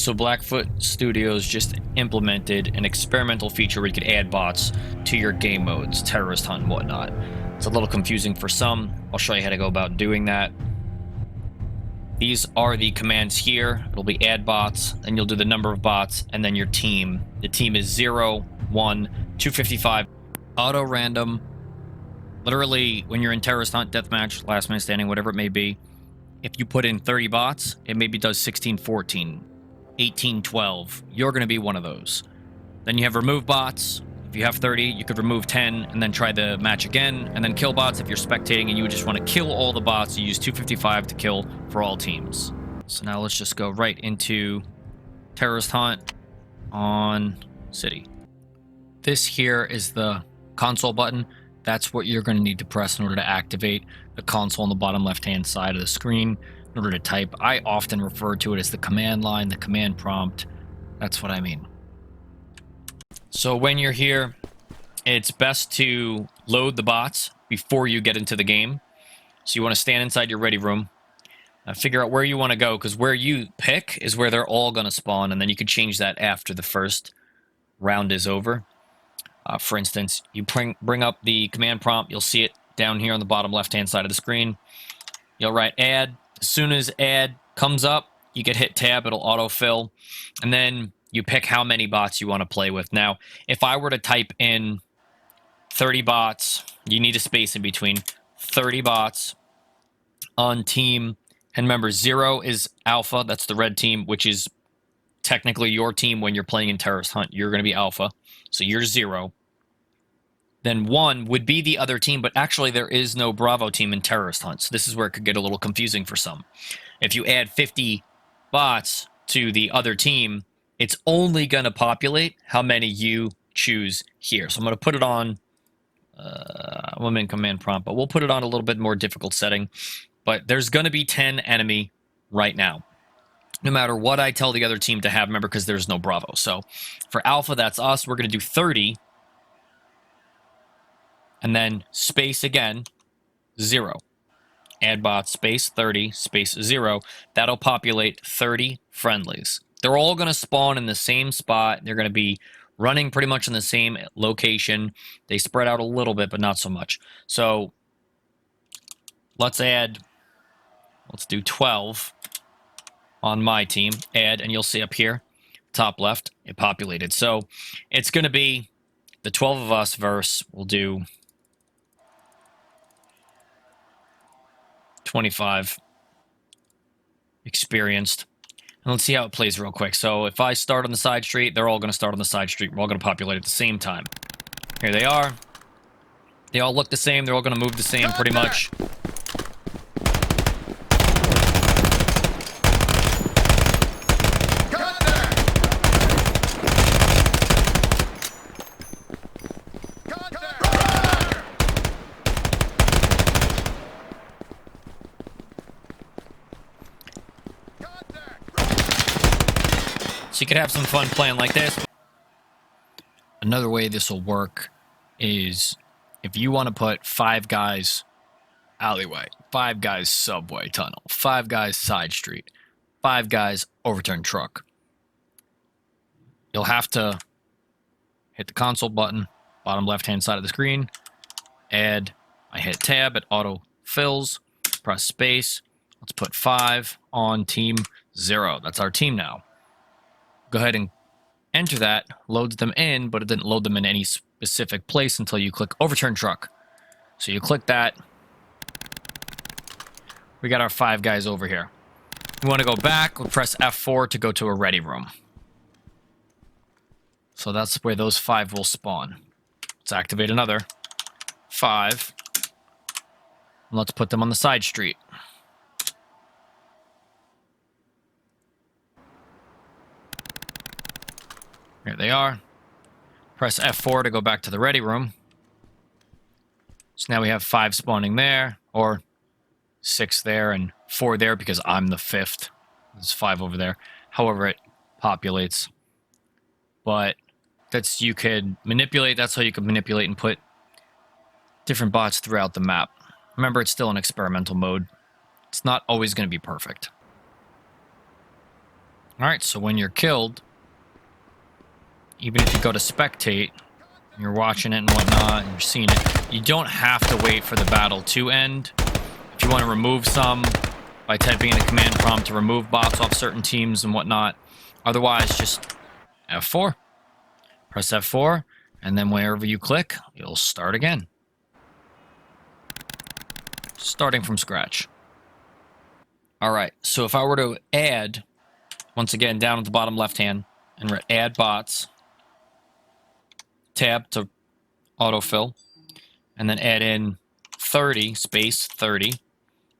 So Blackfoot Studios just implemented an experimental feature where you could add bots to your game modes, terrorist hunt and whatnot. It's a little confusing for some. I'll show you how to go about doing that. These are the commands here. It'll be add bots, then you'll do the number of bots, and then your team. The team is 0, 1, 255. Auto random. Literally, when you're in terrorist hunt, deathmatch, last man standing, whatever it may be, if you put in 30 bots, it maybe does 16, 14, 18, 12. You're going to be one of those. Then you have remove bots. If you have 30, you could remove 10 and then try the match again, and then kill bots if you're spectating and you just want to kill all the bots. You use 255 to kill for all teams. So now let's just go right into terrorist hunt on city. This here is the console button. That's what you're going to need to press in order to activate the console on the bottom left-hand side of the screen in order to type. I often refer to it as the command line, the command prompt. That's what I mean. So when you're here, it's best to load the bots before you get into the game. So you want to stand inside your ready room, figure out where you want to go, because where you pick is where they're all going to spawn, and then you can change that after the first round is over. For instance, you bring up the command prompt. You'll see it down here on the bottom left-hand side of the screen. You'll write add. As soon as add comes up, you can hit tab. It'll autofill. And then you pick how many bots you want to play with. Now, if I were to type in 30 bots, you need a space in between. 30 bots on team. And remember, 0 is alpha. That's the red team, which is technically your team when you're playing in terrorist hunt. You're going to be alpha. So you're 0. Then 1 would be the other team, but actually there is no Bravo team in terrorist hunt. So this is where it could get a little confusing for some. If you add 50 bots to the other team, it's only going to populate how many you choose here. So I'm going to put it on, I'm in command prompt, but we'll put it on a little bit more difficult setting. But there's going to be 10 enemy right now, no matter what I tell the other team to have, remember, because there's no Bravo. So for Alpha, that's us. We're going to do 30. And then space again, 0. Add bot space 30, space 0. That'll populate 30 friendlies. They're all going to spawn in the same spot. They're going to be running pretty much in the same location. They spread out a little bit, but not so much. So let's do 12 on my team. Add, and you'll see up here, top left, it populated. So it's going to be the 12 of us versus, we'll do 25 experienced. And let's see how it plays real quick. So if I start on the side street, they're all going to start on the side street. We're all going to populate at the same time. Here they are. They all look the same. They're all going to move the same pretty much. So you could have some fun playing like this. Another way this will work is if you want to put 5 guys alleyway, 5 guys subway tunnel, 5 guys side street, 5 guys overturned truck. You'll have to hit the console button, bottom left-hand side of the screen, add, I hit tab, it auto fills, press space. Let's put 5 on team 0. That's our team now. Go ahead and enter that, loads them in, but it didn't load them in any specific place until you click overturn truck. So you click that. We got our 5 guys over here. We want to go back, we'll press F4 to go to a ready room. So that's where those 5 will spawn. Let's activate another 5. And let's put them on the side street. Here they are. Press F4 to go back to the ready room. So now we have 5 spawning there, or 6 there and 4 there because I'm the 5th. There's 5 over there. However it populates. But you could manipulate. That's how you can manipulate and put different bots throughout the map. Remember, it's still in experimental mode. It's not always going to be perfect. All right, so when you're killed, even if you go to spectate, you're watching it and whatnot, and you're seeing it, you don't have to wait for the battle to end. If you want to remove some by typing in a command prompt to remove bots off certain teams and whatnot, otherwise just F4. Press F4, and then wherever you click, you'll start again. Starting from scratch. All right, so if I were to add, once again, down at the bottom left-hand, and add bots, tab to autofill, and then add in 30, space 30,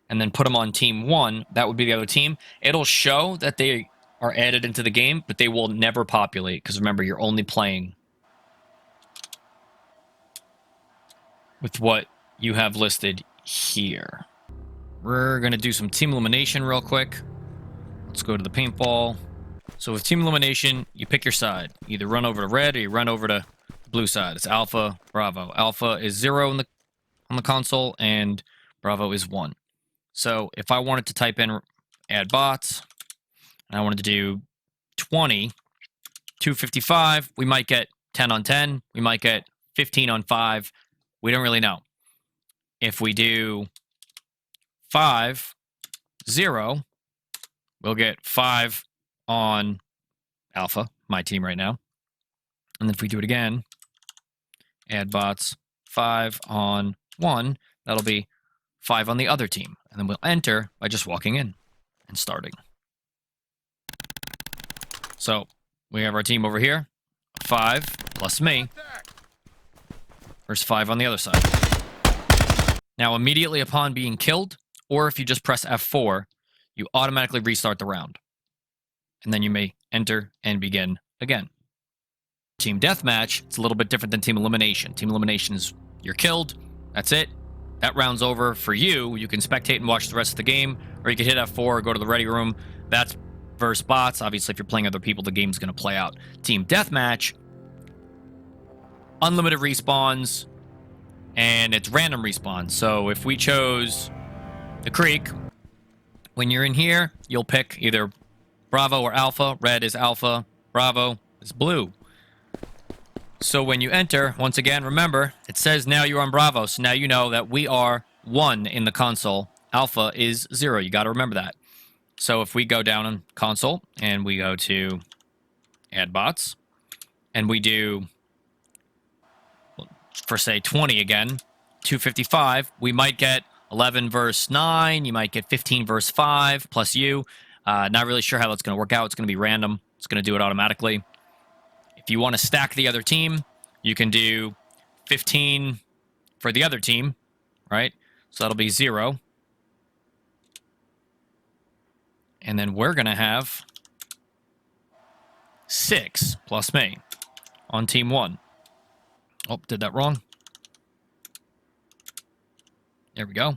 and then put them on team 1, that would be the other team. It'll show that they are added into the game, but they will never populate, because remember, you're only playing with what you have listed here. We're going to do some team elimination real quick. Let's go to the paintball. So with team elimination, you pick your side. Either run over to red or you run over to blue side. It's Alpha, Bravo. Alpha is 0 on the console, and Bravo is 1. So if I wanted to type in add bots, and I wanted to do 20, 255, we might get 10 on 10. We might get 15 on 5. We don't really know. If we do 5, 0, we'll get 5 on Alpha, my team right now. And then if we do it again, add bots, 5 on 1, that'll be 5 on the other team. And then we'll enter by just walking in and starting. So we have our team over here, 5 plus me, versus 5 on the other side. Now, immediately upon being killed, or if you just press F4, you automatically restart the round. And then you may enter and begin again. Team deathmatch, it's a little bit different than team elimination. Team elimination is you're killed, that's it. That round's over for you. You can spectate and watch the rest of the game, or you can hit F4 or go to the ready room. That's versus bots. Obviously, if you're playing other people, the game's going to play out. Team deathmatch, unlimited respawns, and it's random respawns. So if we chose the creek, when you're in here, you'll pick either Bravo or Alpha. Red is Alpha, Bravo is blue. So when you enter, once again, remember, it says now you're on Bravo. So now you know that we are 1 in the console. Alpha is 0. You got to remember that. So if we go down on console and we go to add bots and we do, for say 20 again, 255, we might get 11 versus 9. You might get 15 versus 5 plus you. Not really sure how that's going to work out. It's going to be random. It's going to do it automatically. If you want to stack the other team, you can do 15 for the other team, right? So that'll be 0. And then we're going to have 6 plus me on team 1. Oh, did that wrong. There we go.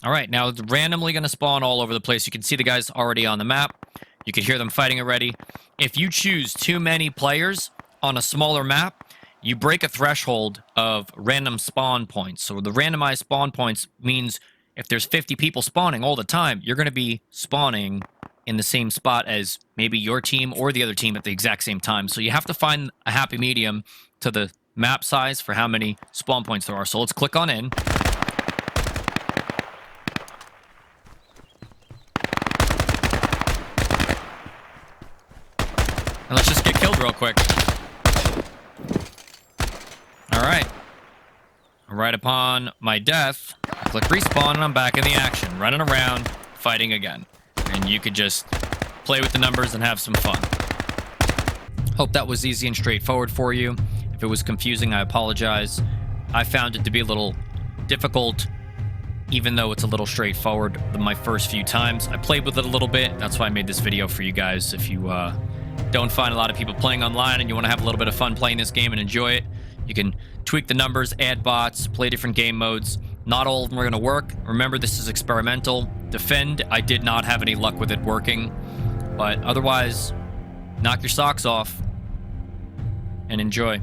All right, now it's randomly going to spawn all over the place. You can see the guys already on the map. You can hear them fighting already. If you choose too many players on a smaller map, you break a threshold of random spawn points. So the randomized spawn points means if there's 50 people spawning all the time, you're going to be spawning in the same spot as maybe your team or the other team at the exact same time. So you have to find a happy medium to the map size for how many spawn points there are. So let's click on in. And let's just get killed real quick. All right. Right upon my death, I click respawn and I'm back in the action, running around, fighting again. And you could just play with the numbers and have some fun. Hope that was easy and straightforward for you. If it was confusing, I apologize. I found it to be a little difficult, even though it's a little straightforward my first few times. I played with it a little bit. That's why I made this video for you guys. If you don't find a lot of people playing online and you want to have a little bit of fun playing this game and enjoy it, you can tweak the numbers, add bots, play different game modes. Not all of them are going to work. Remember, this is experimental. Defend, I did not have any luck with it working. But otherwise, knock your socks off and enjoy.